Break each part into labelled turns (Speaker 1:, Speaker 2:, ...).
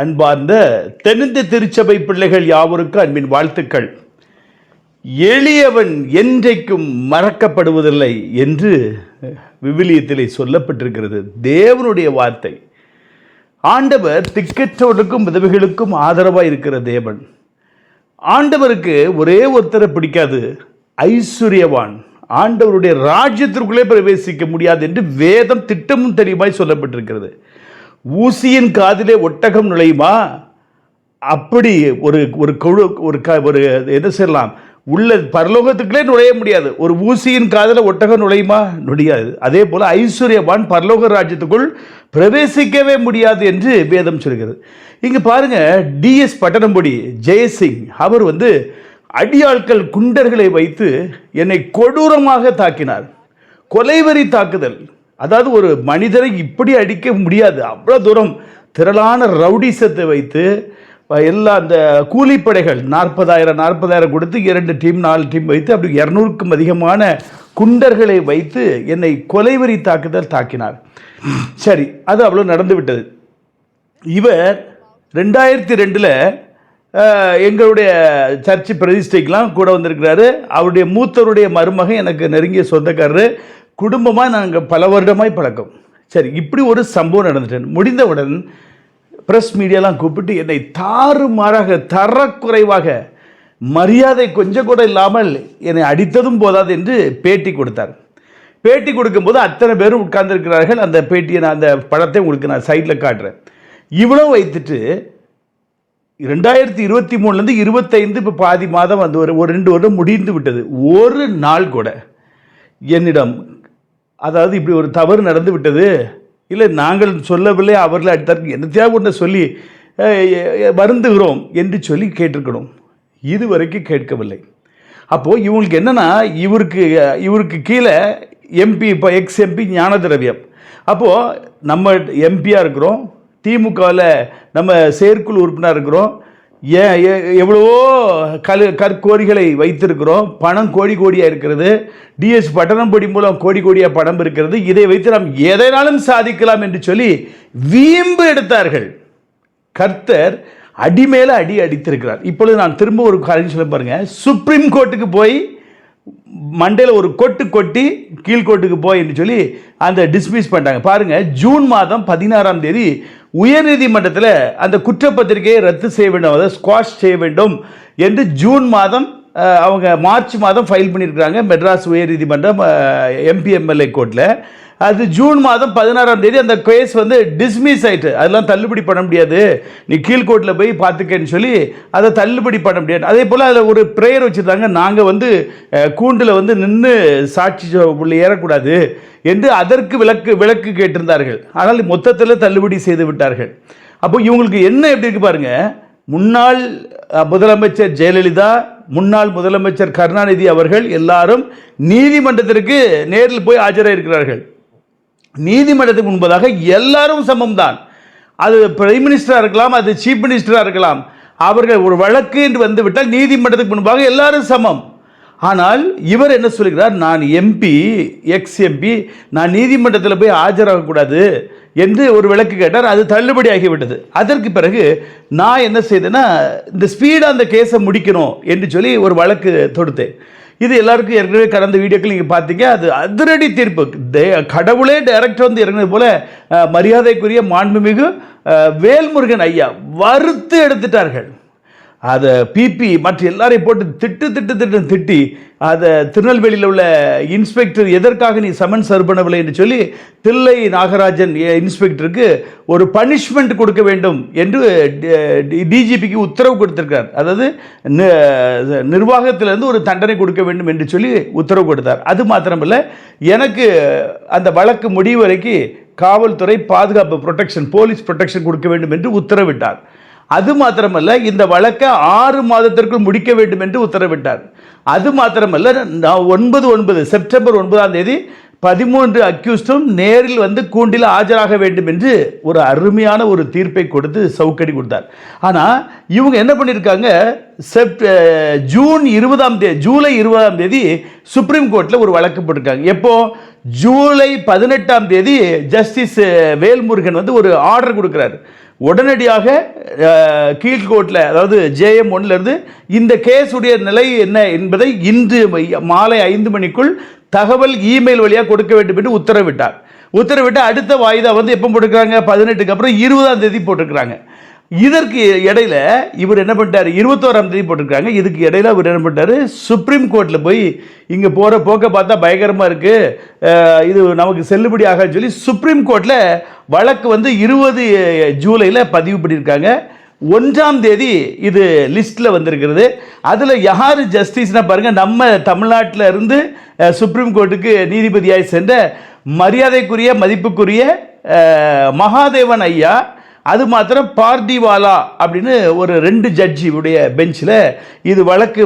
Speaker 1: அன்பார்ந்த தென்னிந்திய திருச்சபை பிள்ளைகள் யாவருக்கும் அன்பின் வாழ்த்துக்கள். எளியவன் என்றைக்கும் மறக்கப்படுவதில்லை என்று விவிலியத்திலே சொல்லப்பட்டிருக்கிறது. தேவனுடைய வார்த்தை. ஆண்டவர் திக்கற்றவர்களுக்கும் விதவைகளுக்கும் ஆதரவாக இருக்கிற தேவன். ஆண்டவருக்கு ஒரே ஒருத்தரை பிடிக்காது, ஐஸ்வர்யவான். ஆண்டவருடைய ராஜ்யத்திற்குள்ளே பிரவேசிக்க முடியாது என்று வேதம் திட்டமும் தெளிவாய் சொல்லப்பட்டிருக்கிறது. ஊசியின் காதிலே ஒட்டகம் நுழையுமா? அப்படி ஒரு ஒரு குழு ஒரு என்ன சொல்லலாம், உள்ள பரலோகத்துக்குள்ளே நுழைய முடியாது. ஒரு ஊசியின் காதில் ஒட்டகம் நுழையுமா? முடியாது. அதே போல் ஐஸ்வர்யவான் பரலோக ராஜ்யத்துக்குள் பிரவேசிக்கவே முடியாது என்று வேதம் சொல்கிறது. இங்கே பாருங்க, டிஎஸ் பட்டணம்பொடி ஜெயசிங் அவர் அடியாட்கள் குண்டர்களை வைத்து என்னை கொடூரமாக தாக்கினார். கொலைவரி தாக்குதல். அதாவது ஒரு மனிதரை இப்படி அடிக்க முடியாது, அவ்வளோ தூரம் திரளான ரவுடிசத்தை வைத்து எல்லா அந்த கூலிப்படைகள் 40,000 கொடுத்து 2 டீம் 4 டீம் வைத்து அப்படி 200க்கும் அதிகமான குண்டர்களை வைத்து என்னை கொலைவரி தாக்குதல் தாக்கினார். சரி, அது அவ்வளோ நடந்து விட்டது. இவர் 2002 எங்களுடைய சர்ச்சு பிரதிஷ்டைக்கெலாம் கூட வந்திருக்கிறாரு. அவருடைய மூத்தருடைய மருமகன் எனக்கு நெருங்கிய சொந்தக்காரரு. குடும்பமாக நாங்கள் பல வருடமாய் பழக்கம். சரி, இப்படி ஒரு சம்பவம் நடந்துட்டேன். முடிந்தவுடன் ப்ரெஸ் மீடியாலாம் கூப்பிட்டு என்னை தாறுமாறாக தரக்குறைவாக மரியாதை கொஞ்சம் கூட இல்லாமல் என்னை அடித்ததும் போதாது என்று பேட்டி கொடுத்தார். பேட்டி கொடுக்கும்போது அத்தனை பேரும் உட்கார்ந்துருக்கிறார்கள். அந்த பேட்டியை நான் அந்த படத்தை உங்களுக்கு நான் சைடில் காட்டுறேன். இவ்வளோ வைத்துட்டு 2023 25 இப்போ பாதி மாதம் ஒரு 2 வருடம் முடிந்து விட்டது. ஒரு நாள் கூட என்னிடம், அதாவது இப்படி ஒரு தவறு நடந்து விட்டது, இல்லை நாங்கள் சொல்லவில்லை, அவர்கள் அடுத்தருக்கு என்னத்தையாக ஒன்று சொல்லி வருந்துகிறோம் என்று சொல்லி கேட்டிருக்கணும். இதுவரைக்கும் கேட்கவில்லை. அப்போது இவங்களுக்கு என்னென்னா, இவருக்கு கீழே எம்பி, இப்போ எக்ஸ் எம்பி ஞானதிரவியம். அப்போது நம்ம எம்பியாக இருக்கிறோம், திமுகவில் நம்ம செயற்குழு உறுப்பினர் இருக்கிறோம், எவ்வளவோ கற்கோரிகளை வைத்திருக்கிறோம், பணம் கோடி கோடியாக இருக்கிறது, டிஎஸ் பட்டணம்பொடி மூலம் கோடி கோடியாக பணம் இருக்கிறது, இதை வைத்து நாம் எதனாலும் சாதிக்கலாம் என்று சொல்லி வீம்பு எடுத்தார்கள். கர்த்தர் அடி மேலே அடி அடித்திருக்கிறார். இப்பொழுது நான் திரும்ப ஒரு காரியம் சொல்ல பாருங்க. சுப்ரீம் கோர்ட்டுக்கு போய் மண்டையில் ஒரு கொட்டி கீழ்கோர்ட்டுக்கு போய் என்று சொல்லி அந்த டிஸ்மிஸ் பண்ணிட்டாங்க. பாருங்க, ஜூன் மாதம் 16 உயர்நீதிமன்றத்தில் அந்த குற்றப்பத்திரிகையை ரத்து செய்ய வேண்டும், அதை ஸ்குவாஷ் செய்ய வேண்டும் என்று ஜூன் மாதம் அவங்க மார்ச் மாதம் ஃபைல் பண்ணியிருக்கிறாங்க மெட்ராஸ் உயர்நீதிமன்றம் எம்பி-எம்எல்ஏ கோர்ட்டில். அது ஜூன் மாதம் 16 அந்த கேஸ் டிஸ்மிஸ் ஆயிட்டு, அதெல்லாம் தள்ளுபடி பண்ண முடியாது, நீ கீழ்கோர்ட்டில் போய் பார்த்துக்கன்னு சொல்லி அதை தள்ளுபடி பண்ண முடியாது. அதே போல் அதில் ஒரு ப்ரேயர் வச்சுருந்தாங்க, நாங்கள் கூண்டில் நின்று சாட்சி உள்ள ஏறக்கூடாது என்று அதற்கு விளக்கு கேட்டிருந்தார்கள். ஆனால் மொத்தத்தில் தள்ளுபடி செய்து விட்டார்கள். அப்போ இவங்களுக்கு என்ன எப்படி இருக்கு பாருங்க. முன்னாள் முதலமைச்சர் ஜெயலலிதா, முன்னாள் முதலமைச்சர் கருணாநிதி அவர்கள் எல்லாரும் நீதிமன்றத்திற்கு நேரில் போய் ஆஜராயிருக்கிறார்கள். நீதிமன்றத்துக்கு முன்பதாக எல்லாரும் சமம் தான். அது பிரைம் மினிஸ்டராக இருக்கலாம், அது சீஃப் மினிஸ்டராக இருக்கலாம். அவர்கள் ஒரு வழக்கு என்று வந்துவிட்டால் நீதிமன்றத்துக்கு முன்பாக எல்லாரும் சமம். ஆனால் இவர் என்ன சொல்கிறார், நான் எம்பி, எக்ஸ் எம்பி, நான் நீதிமன்றத்தில் போய் ஆஜராகக்கூடாது என்று ஒரு விளக்கு கேட்டார். அது தள்ளுபடி ஆகிவிட்டது. அதற்கு பிறகு நான் என்ன செய்தேன்னா, இந்த ஸ்பீடாக அந்த கேஸை முடிக்கணும் என்று சொல்லி ஒரு வழக்கு தொடுத்தேன். இது எல்லாருக்கும் ஏற்கனவே கடந்த வீடியோக்கள் நீங்கள் பார்த்தீங்க. அது அதிரடி தீர்ப்பு. கடவுளே டைரக்ட் இறங்கினது போல மரியாதைக்குரிய மாண்புமிகு வேல்முருகன் ஐயா வறுத்து எடுத்துட்டார்கள். அதை பிபி மற்ற எல்லாரையும் போட்டு திட்டி அதை திருநெல்வேலியில் உள்ள இன்ஸ்பெக்டர் எதற்காக நீ சமன் சர்வ் பண்ணவில்லை என்று சொல்லி தில்லை நாகராஜன் இன்ஸ்பெக்டருக்கு ஒரு பனிஷ்மெண்ட் கொடுக்க வேண்டும் என்று டிஜிபிக்கு உத்தரவு கொடுத்திருக்கார். அதாவது நிர்வாகத்திலிருந்து ஒரு தண்டனை கொடுக்க வேண்டும் என்று சொல்லி உத்தரவு கொடுத்தார். அது மாத்திரமல்ல, எனக்கு அந்த வழக்கு முடிவு வரைக்கும் காவல்துறை பாதுகாப்பு ப்ரொடெக்ஷன், போலீஸ் ப்ரொடெக்ஷன் கொடுக்க வேண்டும் என்று உத்தரவிட்டார். அது மாத்திரமல்ல, இந்த வழக்கை 6 மாதத்திற்குள் முடிக்க வேண்டும் என்று உத்தரவிட்டார். அது மாத்திரமல்ல, செப்டம்பர் 9 13 அக்யூஸ்டும் நேரில் கூண்டில் ஆஜராக வேண்டும் என்று ஒரு அருமையான ஒரு தீர்ப்பை கொடுத்து சவுக்கடி கொடுத்தார். ஆனால் இவங்க என்ன பண்ணியிருக்காங்க, ஜூலை 20 சுப்ரீம் கோர்ட்டில் ஒரு வழக்கு போட்டிருக்காங்க. எப்போ? ஜூலை 18 ஜஸ்டிஸ் வேல்முருகன் ஒரு ஆர்டர் கொடுக்குறாரு. உடனடியாக கீழ்கோர்ட்டில், அதாவது JM 1 இந்த கேஸுடைய நிலை என்ன என்பதை இன்று மாலை 5 மணிக்குள் தகவல் இமெயில் வழியாக கொடுக்க வேண்டும் என்று உத்தரவிட்டு அடுத்த வாய்தா எப்போ போட்டுருக்காங்க, 18க்கு அப்புறம் 20ஆம் தேதி போட்டிருக்கிறாங்க. இதற்கு இடையில இவர் என்ன பண்ணிட்டார், 21ஆம் தேதி போட்டிருக்காங்க. இதுக்கு இடையில அவர் என்ன பண்ணிட்டாரு, சுப்ரீம் கோர்ட்டில் போய் இங்கே போகிற போக்க பார்த்தா பயங்கரமாக இருக்குது, இது நமக்கு செல்லுபடி ஆகான்னு சொல்லி சுப்ரீம் கோர்ட்டில் வழக்கு 20 ஜூலையில் பதிவு பண்ணியிருக்காங்க. 1ஆம் தேதி இது லிஸ்ட்டில் வந்திருக்கிறது. அதில் யார் ஜஸ்டிஸ்னா பாருங்கள், நம்ம தமிழ்நாட்டில் இருந்து சுப்ரீம் கோர்ட்டுக்கு நீதிபதியாய் சென்ற மரியாதைக்குரிய மதிப்புக்குரிய மகாதேவன் ஐயா, அது மாத்திரம் பார்டிவாலா அப்படின்னு ஒரு 2 ஜட்ஜி உடைய பெஞ்சில் இது வழக்கு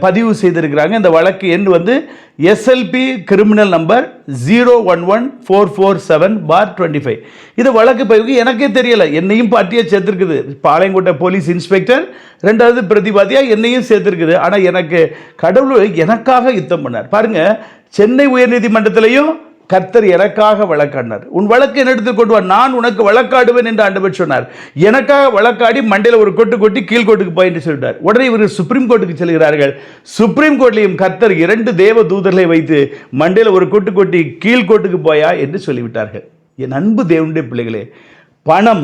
Speaker 1: பதிவு செய்திருக்கிறாங்க. இந்த வழக்கு எண் SLP கிரிமினல் நம்பர் 011447/25. இது வழக்கு பதிவுக்கு எனக்கே தெரியலை, என்னையும் பார்ட்டியாக சேர்த்துருக்குது. பாளையங்கோட்டை போலீஸ் இன்ஸ்பெக்டர் 2வது பிரதிவாதியாக என்னையும் சேர்த்துருக்குது. ஆனால் எனக்கு கடவுள் எனக்காக யுத்தம் பண்ணார் பாருங்கள். சென்னை உயர்நீதிமன்றத்திலையும் கர்த்தர் எனக்காக வழக்காடினார். உன் வழக்கு என்னிடத்தில் கொண்டு வா, நான் உனக்கு வழக்காடுவேன் என்று ஆண்டவர் சொன்னார். எனக்காக வழக்காடி மண்டையில் ஒரு கொட்டு கொட்டி கீழ்கோட்டுக்கு போய் என்று சொல்லிட்டார். உடனே இவர்கள் சுப்ரீம் கோர்ட்டுக்கு செல்கிறார்கள். சுப்ரீம் கோர்ட்லையும் கர்த்தர் 2 தேவ தூதர்களை வைத்து மண்டையில் ஒரு கொட்டு கொட்டி கீழ்கோட்டுக்கு போயா என்று சொல்லிவிட்டார்கள். என் அன்பு தேவனுடைய பிள்ளைகளே, பணம்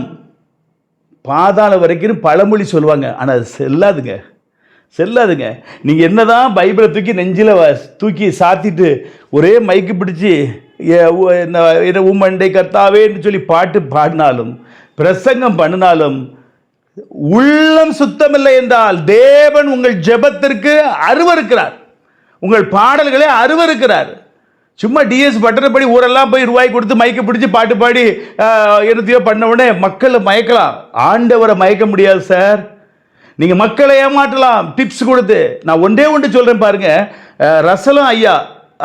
Speaker 1: பாதாள வரைக்கும் பழமொழி சொல்லுவாங்க, ஆனால் அது செல்லாதுங்க. நீங்கள் என்னதான் பைபிளை தூக்கி நெஞ்சில் தூக்கி சாத்திட்டு ஒரே மைக்கு பிடிச்சி உம்மண்டை கர்த்தாவேன்னு சொல்லி பாட்டு பாடினாலும் பிரசங்கம் பண்ணினாலும் உள்ளம் சுத்தமில்லை என்றால் தேவன் உங்கள் ஜெபத்திற்கு அருவருக்கிறார், உங்கள் பாடல்களை அருவருக்கிறார். சும்மா டிஎஸ் பட்டணப்படி ஊரெல்லாம் போய் ரூபாய் கொடுத்து மைக்க பிடிச்சி பாட்டு பாடி என்னத்தையோ பண்ண உடனே மக்களை மயக்கலாம். ஆண்டவரை மயக்க முடியாது சார். நீங்கள் மக்களை ஏமாற்றலாம் டிப்ஸ் கொடுத்து. நான் ஒன்று சொல்கிறேன் பாருங்க. ரசலம் ஐயா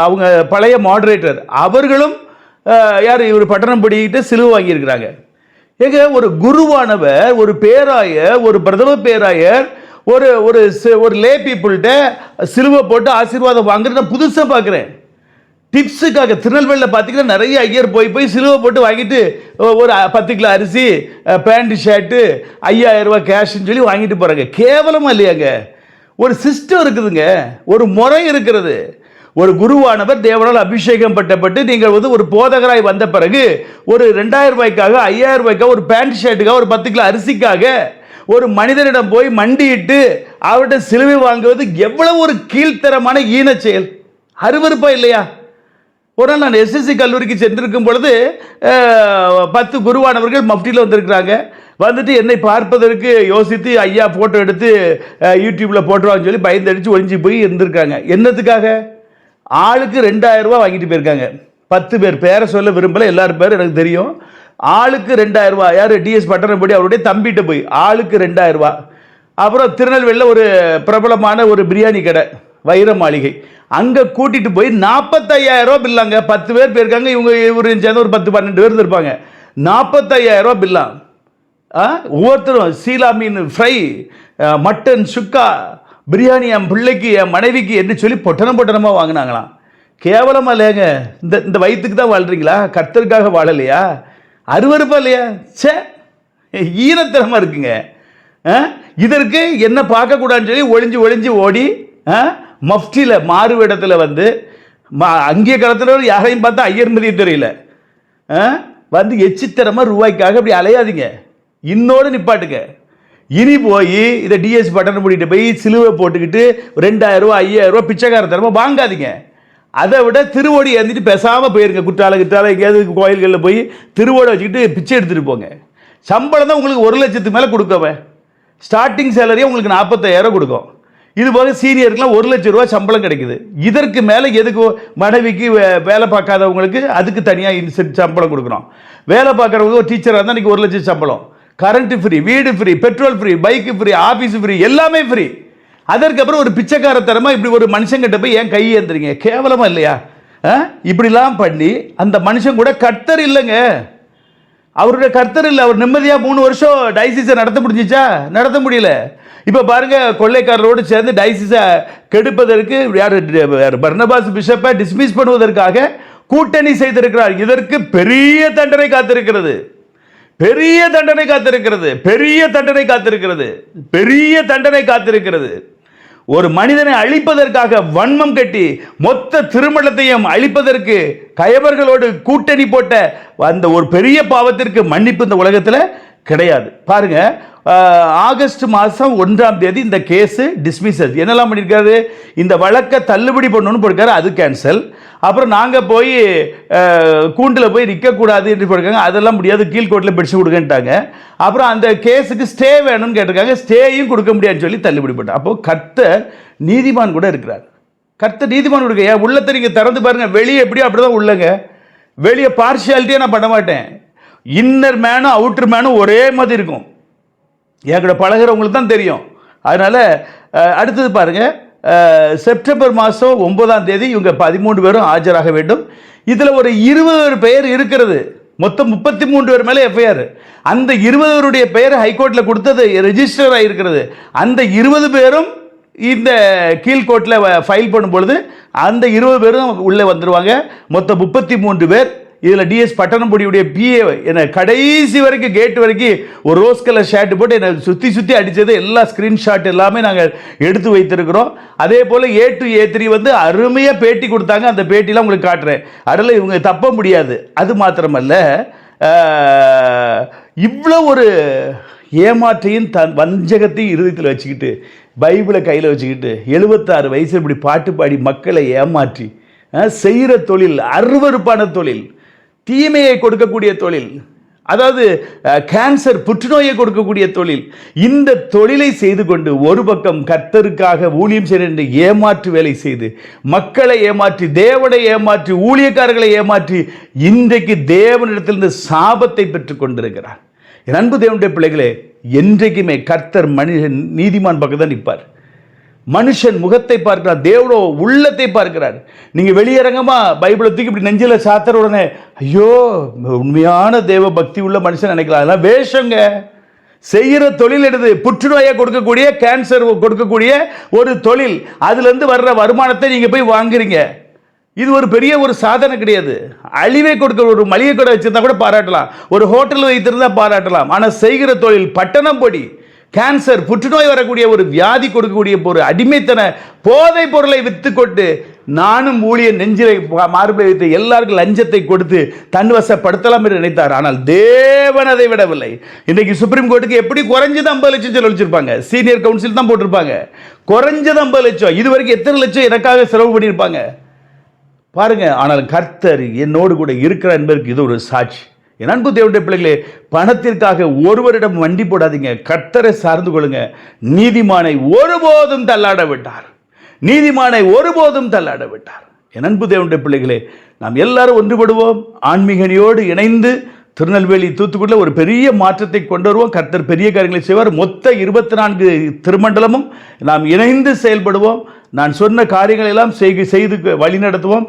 Speaker 1: அவங்க பழைய மாடரேட்டர், அவர்களும் யார் இவர் பட்டணம் படிக்கிட்டு சிலுவை வாங்கியிருக்கிறாங்க. ஏங்க, ஒரு குருவானவர், ஒரு பேராயர், ஒரு பிரதம பேராயர் ஒரு ஒரு லே பீப்புள்கிட்ட சிலுவை போட்டு ஆசீர்வாதம் வாங்குறது நான் புதுசாக பார்க்குறேன். டிப்ஸுக்காக திருநெல்வேலியில் பார்த்தீங்கன்னா நிறைய ஐயர் போய் சிலுவை போட்டு வாங்கிட்டு ஒரு 10 கிலோ அரிசி, பேண்ட் ஷர்ட்டு, 5000 ரூபாய் கேஷ்ன்னு சொல்லி வாங்கிட்டு போகிறாங்க. கேவலமாக இல்லையாங்க? ஒரு சிஸ்டம் இருக்குதுங்க, ஒரு முறை இருக்கிறது. ஒரு குருவானவர் தேவனால் அபிஷேகம் பட்டப்பட்டு நீங்கள் ஒரு போதகராய் வந்த பிறகு ஒரு 2000 ரூபாய்க்காக, 5000 ரூபாய்க்காக, ஒரு பேண்ட் ஷர்ட்டுக்காக, ஒரு 10 கிலோ அரிசிக்காக ஒரு மனிதனிடம் போய் மண்டியிட்டு அவர்கிட்ட சிலுவை வாங்குவது எவ்வளவு ஒரு கீழ்த்தரமான ஈன செயல். அருவருப்பா இல்லையா? ஒரு நாள் நான் SSC கல்லூரிக்கு சென்றிருக்கும் பொழுது 10 குருவானவர்கள் மஃப்டியில் வந்திருக்கிறாங்க. வந்துட்டு என்னை பார்ப்பதற்கு யோசித்து ஐயா ஃபோட்டோ எடுத்து யூடியூப்பில் போட்டுருவாங்கன்னு சொல்லி பயந்தடிச்சு ஒழிஞ்சு போய் இருந்திருக்காங்க. என்னத்துக்காக? ஆளுக்கு 2000 ரூபா வாங்கிட்டு போயிருக்காங்க. 10 பேர், பேரை சொல்ல விரும்பலை, எல்லாரும் பேர் எனக்கு தெரியும். ஆளுக்கு 2000 ரூபா. யார்? டிஎஸ் பட்டணப்படி அவருடைய தம்பிகிட்ட போய் ஆளுக்கு 2000 ரூபா. அப்புறம் திருநெல்வேலியில் ஒரு பிரபலமான ஒரு பிரியாணி கடை, வைர மாளிகை, அங்கே கூட்டிகிட்டு போய் 45,000 ரூபா பில்லாங்க. 10 பேர் போயிருக்காங்க. இவர் சேர்ந்து ஒரு 10-12 பேர் இருப்பாங்க. 45,000 ரூபா பில்லா. ஒவ்வொருத்தரும் சீலா மீன் ஃப்ரை, மட்டன் சுக்கா, பிரியாணி என் பிள்ளைக்கு என் மனைவிக்கு என்று சொல்லி பொட்டனமாக வாங்கினாங்களாம். கேவலமாக இல்லையாங்க? இந்த வயிற்றுக்கு தான் வாழ்கிறீங்களா? கர்த்தருக்காக வாழலையா? அருவருப்பா இல்லையா? சே, ஈனத்தனமாக இருக்குங்க. இதற்கு என்ன பார்க்கக்கூடாதுன்னு சொல்லி ஒளிஞ்சு ஓடி மஃப்டியில் மாறு இடத்துல அங்கே காலத்தில் யாரையும் பார்த்தா ஐயர் மதிய தெரியல எச்சித்தரமாக ரூபாய்க்காக அப்படி அலையாதீங்க. இன்னோடு நிப்பாட்டுங்க. இனி போய் இதை டிஎஸ் பட்டன் பண்ணிட்டு போய் சிலுவை போட்டுக்கிட்டு 2000 ரூபா 5000 ரூபா பிச்சைக்காரத்தனமாக வாங்காதீங்க. அதை விட திருவோடி ஏந்திட்டு பேசாமல் போயிருங்க. குற்றால எங்கேயாவது கோயில்களில் போய் திருவோடை வச்சுக்கிட்டு பிச்சை எடுத்துகிட்டு போங்க. சம்பளம் தான் உங்களுக்கு 1 லட்சத்துக்கு மேலே கொடுக்கவே. ஸ்டார்டிங் சேலரியே உங்களுக்கு 45,000 கொடுக்கும். இது போக சீனியருக்குலாம் 1 லட்சம் ரூபா சம்பளம் கிடைக்குது. இதற்கு மேலே எதுக்கு? மனைவிக்கு வேலை பார்க்காதவங்களுக்கு அதுக்கு தனியாக இன்சென்ட் சம்பளம் கொடுக்குறோம். வேலை பார்க்குறவங்க ஒரு டீச்சராக இருந்தால் இன்றைக்கி 1 லட்சம் சம்பளம். கரண்ட் ஃப்ரீ, வீடு free, petrol free, bike free, office free, எல்லாமே ஃப்ரீ. அதற்கப்புறம் ஒரு பிச்சைக்காரத்தனமாக இப்படி ஒரு மனுஷங்கிட்ட போய் ஏன் கை ஏந்துறீங்க? கேவலமாக இல்லையா? இப்படிலாம் பண்ணி அந்த மனுஷன் கூட கர்த்தர் இல்லைங்க. அவருடைய கர்த்தர் இல்லை. அவர் நிம்மதியாக 3 வருஷம் டைசிஸை நடத்த முடிஞ்சிச்சா? நடத்த முடியல. இப்போ பாருங்க, கொள்ளைக்காரரோடு சேர்ந்து டைசிஸை கெடுப்பதற்கு யார்? பர்னபாஸ் பிஷப்பை டிஸ்மிஸ் பண்ணுவதற்காக கூட்டணி செய்திருக்கிறார். இதற்கு பெரிய தண்டனை காத்திருக்கிறது. பெரிய தண்டனை காத்திருக்கிறது, பெரிய தண்டனை காத்திருக்கிறது, பெரிய தண்டனை காத்திருக்கிறது. ஒரு மனிதனை அழிப்பதற்காக வன்மம் கட்டி மொத்த திருமணத்தையும் அழிப்பதற்கு கயவர்களோடு கூட்டணி போட்ட அந்த ஒரு பெரிய பாவத்திற்கு மன்னிப்பு இந்த உலகத்தில் கிடையாது. பாருங்க, ஆகஸ்ட் மாதம் 1ஆம் தேதி இந்த கேஸ் டிஸ்மிஸஸ் என்னெல்லாம் பண்ணியிருக்காரு, இந்த வழக்கை தள்ளுபடி பண்ணணும்னு போயிருக்காரு, அது கேன்சல். அப்புறம் நாங்கள் போய் கூண்டில் போய் நிற்கக்கூடாது என்று போயிருக்காங்க, அதெல்லாம் முடியாது, கீழ்கோர்ட்டில் பிடிச்சு கொடுங்கன்ட்டாங்க. அப்புறம் அந்த கேஸுக்கு ஸ்டே வேணும்னு கேட்டிருக்காங்க, ஸ்டேயும் கொடுக்க முடியாதுன்னு சொல்லி தள்ளுபடி பண்ணார். அப்போ கர்த்தர் நீதிமான் கூட இருக்கிறார். கர்த்தர் நீதிமான் கொடுக்க, என் உள்ளத்தை நீங்கள் திறந்து பாருங்க, வெளியே எப்படியோ அப்படி தான் உள்ளங்க, வெளியே பார்ஷியாலிட்டியாக நான் பண்ண மாட்டேன். இன்னர் மேனும் அவுட்டர் மேனும் ஒரே மாதிரி இருக்கும். என்கிட்ட பழகிறவங்களுக்கு தான் தெரியும். அதனால் அடுத்தது பாருங்கள், செப்டம்பர் மாதம் 9ஆம் தேதி இவங்க 13 பேரும் ஆஜராக வேண்டும். இதில் ஒரு 20 பெயர் இருக்கிறது, மொத்தம் 33 பேர் மேலே எஃப்ஐஆர். அந்த 20 பேருடைய பெயர் ஹைகோர்ட்டில் கொடுத்தது ரெஜிஸ்டர் ஆகிருக்கிறது. அந்த 20 பேரும் இந்த கீழ்கோர்ட்டில் ஃபைல் பண்ணும்பொழுது அந்த 20 பேரும் உள்ளே வந்துடுவாங்க. மொத்தம் 33 பேர். இதில் டிஎஸ் பட்டணம்பொடியுடைய பிஏ என்னை கடைசி வரைக்கும் கேட் வரைக்கும் ஒரு ரோஸ் கலர் ஷர்ட் போட்டு என்னை சுற்றி அடித்தது எல்லா ஸ்க்ரீன்ஷாட் எல்லாமே நாங்கள் எடுத்து வைத்திருக்கிறோம். அதே போல் A to A3 வந்து அருமையாக பேட்டி கொடுத்தாங்க, அந்த பேட்டிலாம் உங்களுக்கு காட்டுறேன். அதில் இவங்க தப்ப முடியாது. அது மாத்திரமல்ல, இவ்வளோ ஒரு ஏமாற்றையும் வஞ்சகத்தையும் இருதயத்தில் வச்சுக்கிட்டு பைபிளை கையில் வச்சுக்கிட்டு 76 வயசு இப்படி பாட்டு பாடி மக்களை ஏமாற்றி செய்கிற தொழில் அருவருப்பான தொழில், தீமையை கொடுக்கக்கூடிய தொழில், அதாவது கேன்சர் புற்றுநோயை கொடுக்கக்கூடிய தொழில். இந்த தொழிலை செய்து கொண்டு ஒரு பக்கம் கர்த்தருக்காக ஊழியம் செய்ய ஏமாற்று வேலை செய்து மக்களை ஏமாற்றி தேவனை ஏமாற்றி ஊழியக்காரர்களை ஏமாற்றி இன்றைக்கு தேவனிடத்திலிருந்து சாபத்தை பெற்றுக் கொண்டிருக்கிறார். என் அன்பு தேவனுடைய பிள்ளைகளே, என்றைக்குமே கர்த்தர் மனிதன் நீதிமான் பக்கம் தான் நிற்பார். மனுஷன் முகத்தை பார்க்கிறார், தேவனோ உள்ளத்தை பார்க்கிறார். நீங்கள் வெளியரங்கமாக பைபிளை தூக்கி இப்படி நெஞ்சில் சாத்துற உடனே ஐயோ உண்மையான தேவ பக்தி உள்ள மனுஷன் நினைக்கலாம். அதெல்லாம் வேஷங்க. செய்கிற தொழில் எடுத்து புற்றுநோயை கொடுக்கக்கூடிய கேன்சர் கொடுக்கக்கூடிய ஒரு தொழில், அதுலேருந்து வர்ற வருமானத்தை நீங்கள் போய் வாங்குறீங்க. இது ஒரு பெரிய ஒரு சாதனை கிடையாது. அழிவை கொடுக்க ஒரு மளிகை கடை வச்சிருந்தா கூட பாராட்டலாம், ஒரு ஹோட்டல் வைத்திருந்தா பாராட்டலாம். ஆனால் செய்கிற தொழில் பட்டணம்பொடி கேன்சர் புற்றுநோய் வரக்கூடிய ஒரு வியாதி கொடுக்கக்கூடிய ஒரு அடிமைத்தன போதை பொருளை வித்துக்கொண்டு நானும் ஊழிய நெஞ்சிலை மார்பை வைத்து எல்லாருக்கும் லஞ்சத்தை கொடுத்து தன்வசப்படுத்தலாம் என்று நினைத்தார். ஆனால் தேவன் அதை விடவில்லை. இன்றைக்கு சுப்ரீம் கோர்ட்டுக்கு எப்படி குறைஞ்சது 50 லட்சம் செலவழிச்சிருப்பாங்க, சீனியர் கவுன்சில் தான் போட்டிருப்பாங்க. குறைஞ்சது 50 லட்சம். இது வரைக்கும் எத்தனை லட்சம் எனக்காக செலவு பண்ணியிருப்பாங்க பாருங்க. ஆனால் கர்த்தர் என்னோடு கூட இருக்கிறார் என்பதற்கு இது ஒரு சாட்சி. என் அன்பு தேவனுடைய பிள்ளைகளே, பணத்திற்காக ஒருவரிடம் வண்டி போடாதீங்க, கர்த்தரை சார்ந்து கொள்ளுங்க. நீதிமானை ஒருபோதும் தள்ளாட விட்டார், நீதிமானை ஒருபோதும் தள்ளாட விட்டார். என் அன்பு தேவனுடைய பிள்ளைகளே, நாம் எல்லாரும் ஒன்றுபடுவோம். ஆன்மீகனியோடு இணைந்து திருநெல்வேலி தூத்துக்குடியில் ஒரு பெரிய மாற்றத்தை கொண்டு வருவோம். கர்த்தர் பெரிய காரியங்களை செய்வார். மொத்த 24 திருமண்டலமும் நாம் இணைந்து செயல்படுவோம். நான் சொன்ன காரியங்கள் எல்லாம் செய்து வழி நடத்துவோம்.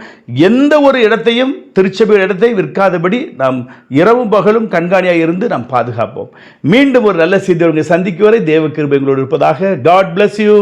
Speaker 1: எந்த ஒரு இடத்தையும் திருச்சபையின் இடத்தை விற்காதபடி நாம் இரவும் பகலும் கண்காணியாக இருந்து நாம் பாதுகாப்போம். மீண்டும் ஒரு நல்ல செய்தியை சந்திக்கும் வரை தேவ கிருபை எங்களோடு இருப்பதாக. God bless you.